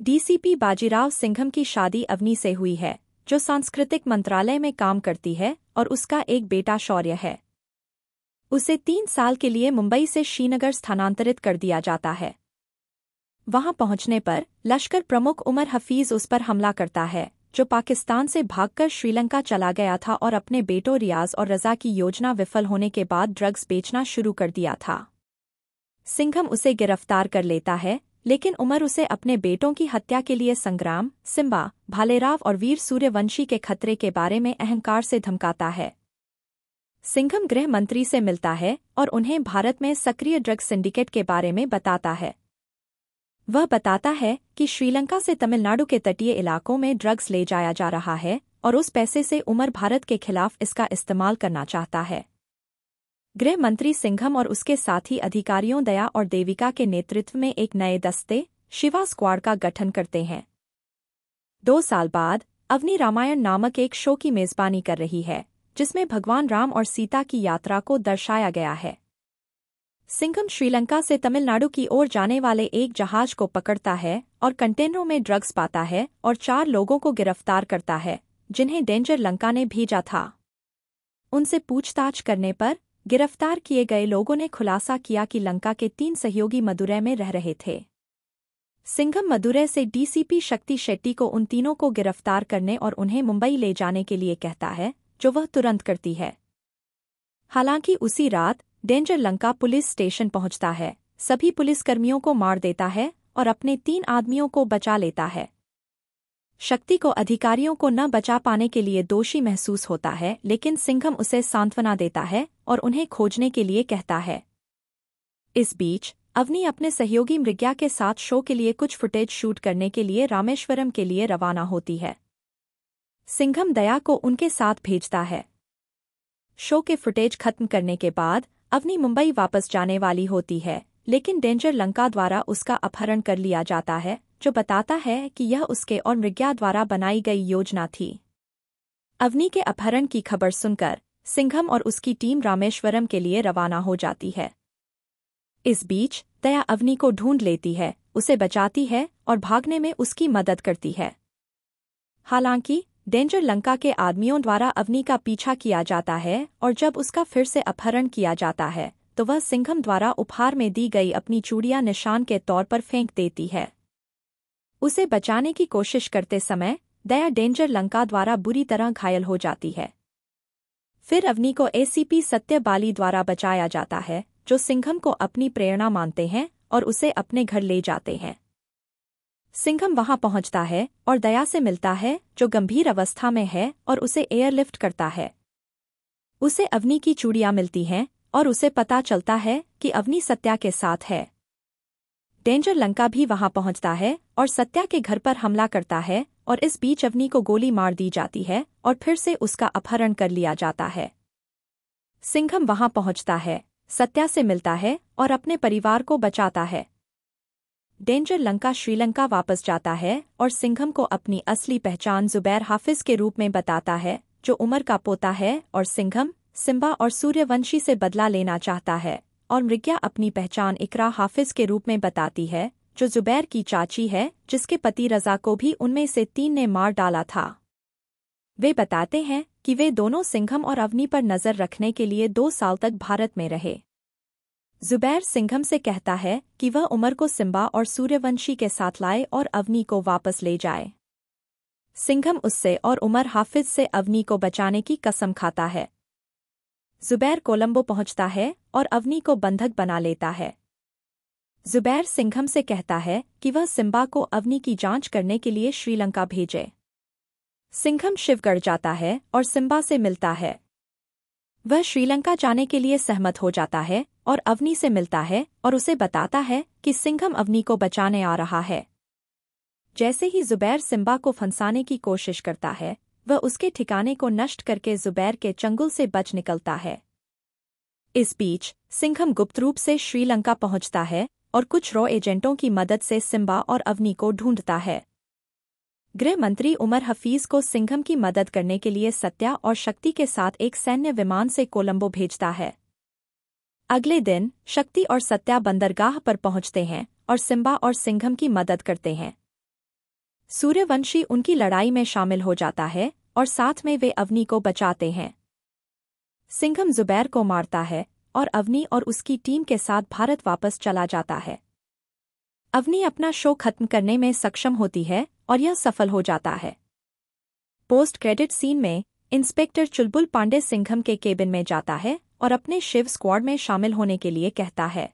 DCP Bajirao Singham की शादी अवनी से हुई है, जो सांस्कृतिक मंत्रालय में काम करती है, और उसका एक बेटा शौर्य है। उसे 3 साल के लिए मुंबई से श्रीनगर स्थानांतरित कर दिया जाता है। वहां पहुंचने पर लश्कर प्रमुख उमर हफीज उस पर हमला करता है, जो पाकिस्तान से भागकर श्रीलंका चला गया था और अपने बेटों रियाज और रजा की योजना विफल होने के बाद ड्रग्स बेचना शुरू कर दिया था। सिंघम उसे गिरफ्तार कर लेता है, लेकिन उमर उसे अपने बेटों की हत्या के लिए संग्राम, सिम्बा, भालेराव और वीर सूर्यवंशी के खतरे के बारे में अहंकार से धमकाता है। सिंघम गृह मंत्री से मिलता है और उन्हें भारत में सक्रिय ड्रग सिंडिकेट के बारे में बताता है। वह बताता है कि श्रीलंका से तमिलनाडु के तटीय इलाकों में ड्रग्स ले जाया जा रहा है और उस पैसे से उमर भारत के खिलाफ इसका इस्तेमाल करना चाहता है। गृह मंत्री सिंघम और उसके साथी अधिकारियों दया और देविका के नेतृत्व में एक नए दस्ते, शिवा स्क्वाड का गठन करते हैं। 2 साल बाद अवनी रामायण नामक एक शो की मेजबानी कर रही है, जिसमें भगवान राम और सीता की यात्रा को दर्शाया गया है। सिंघम श्रीलंका से तमिलनाडु की ओर जाने वाले एक जहाज को पकड़ता है और कंटेनरों में ड्रग्स पाता है और 4 लोगों को गिरफ्तार करता है, जिन्हें डेंजर लंका ने भेजा था। उनसे पूछताछ करने पर गिरफ्तार किए गए लोगों ने खुलासा किया कि लंका के 3 सहयोगी मदुरै में रह रहे थे। सिंघम मदुरै से डीसीपी शक्ति शेट्टी को उन तीनों को गिरफ्तार करने और उन्हें मुंबई ले जाने के लिए कहता है, जो वह तुरंत करती है। हालांकि उसी रात डेंजर लंका पुलिस स्टेशन पहुंचता है, सभी पुलिसकर्मियों को मार देता है और अपने 3 आदमियों को बचा लेता है। शक्ति को अधिकारियों को न बचा पाने के लिए दोषी महसूस होता है, लेकिन सिंघम उसे सांत्वना देता है और उन्हें खोजने के लिए कहता है। इस बीच अवनी अपने सहयोगी मृग्या के साथ शो के लिए कुछ फुटेज शूट करने के लिए रामेश्वरम के लिए रवाना होती है। सिंघम दया को उनके साथ भेजता है। शो के फुटेज खत्म करने के बाद अवनी मुंबई वापस जाने वाली होती है, लेकिन डेंजर लंका द्वारा उसका अपहरण कर लिया जाता है, जो बताता है कि यह उसके और मृग्या द्वारा बनाई गई योजना थी। अवनी के अपहरण की खबर सुनकर सिंघम और उसकी टीम रामेश्वरम के लिए रवाना हो जाती है। इस बीच दया अवनी को ढूंढ लेती है, उसे बचाती है और भागने में उसकी मदद करती है। हालांकि डेंजर लंका के आदमियों द्वारा अवनी का पीछा किया जाता है और जब उसका फिर से अपहरण किया जाता है, तो वह सिंघम द्वारा उपहार में दी गई अपनी चूड़ियां निशान के तौर पर फेंक देती है। उसे बचाने की कोशिश करते समय दया डेंजर लंका द्वारा बुरी तरह घायल हो जाती है। फिर अवनी को एसीपी सत्य बाली द्वारा बचाया जाता है, जो सिंघम को अपनी प्रेरणा मानते हैं और उसे अपने घर ले जाते हैं। सिंघम वहां पहुंचता है और दया से मिलता है, जो गंभीर अवस्था में है, और उसे एयरलिफ्ट करता है। उसे अवनी की चूड़ियां मिलती हैं और उसे पता चलता है कि अवनी सत्या के साथ है। डेंजर लंका भी वहां पहुंचता है और सत्या के घर पर हमला करता है, और इस बीच अवनी को गोली मार दी जाती है और फिर से उसका अपहरण कर लिया जाता है। सिंघम वहां पहुंचता है, सत्या से मिलता है और अपने परिवार को बचाता है। डेंजर लंका श्रीलंका वापस जाता है और सिंघम को अपनी असली पहचान जुबैर हाफिज के रूप में बताता है, जो उमर का पोता है, और सिंघम, सिम्बा और सूर्यवंशी से बदला लेना चाहता है, और मृग्या अपनी पहचान इकरा हाफिज के रूप में बताती है, जो जुबैर की चाची है, जिसके पति रजा को भी उनमें से 3 ने मार डाला था। वे बताते हैं कि वे दोनों सिंघम और अवनी पर नजर रखने के लिए 2 साल तक भारत में रहे। जुबैर सिंघम से कहता है कि वह उमर को सिम्बा और सूर्यवंशी के साथ लाए और अवनी को वापस ले जाए। सिंघम उससे और उमर हाफिज से अवनी को बचाने की कसम खाता है। जुबैर कोलंबो पहुंचता है और अवनी को बंधक बना लेता है। जुबैर सिंघम से कहता है कि वह सिम्बा को अवनी की जांच करने के लिए श्रीलंका भेजे। सिंघम शिवगढ़ जाता है और सिम्बा से मिलता है। वह श्रीलंका जाने के लिए सहमत हो जाता है और अवनी से मिलता है और उसे बताता है कि सिंघम अवनी को बचाने आ रहा है। जैसे ही जुबैर सिम्बा को फंसाने की कोशिश करता है, वह उसके ठिकाने को नष्ट करके जुबैर के चंगुल से बच निकलता है। इस बीच सिंघम गुप्त रूप से श्रीलंका पहुंचता है और कुछ रॉ एजेंटों की मदद से सिम्बा और अवनी को ढूंढता है। गृह मंत्री उमर हफीज को सिंघम की मदद करने के लिए सत्या और शक्ति के साथ एक सैन्य विमान से कोलंबो भेजता है। अगले दिन शक्ति और सत्या बंदरगाह पर पहुंचते हैं और सिम्बा और सिंघम की मदद करते हैं। सूर्यवंशी उनकी लड़ाई में शामिल हो जाता है और साथ में वे अवनी को बचाते हैं। सिंघम जुबैर को मारता है और अवनी और उसकी टीम के साथ भारत वापस चला जाता है। अवनी अपना शो खत्म करने में सक्षम होती है और यह सफल हो जाता है। पोस्ट क्रेडिट सीन में इंस्पेक्टर चुलबुल पांडे सिंघम के केबिन में जाता है और अपने शिव स्क्वाड में शामिल होने के लिए कहता है।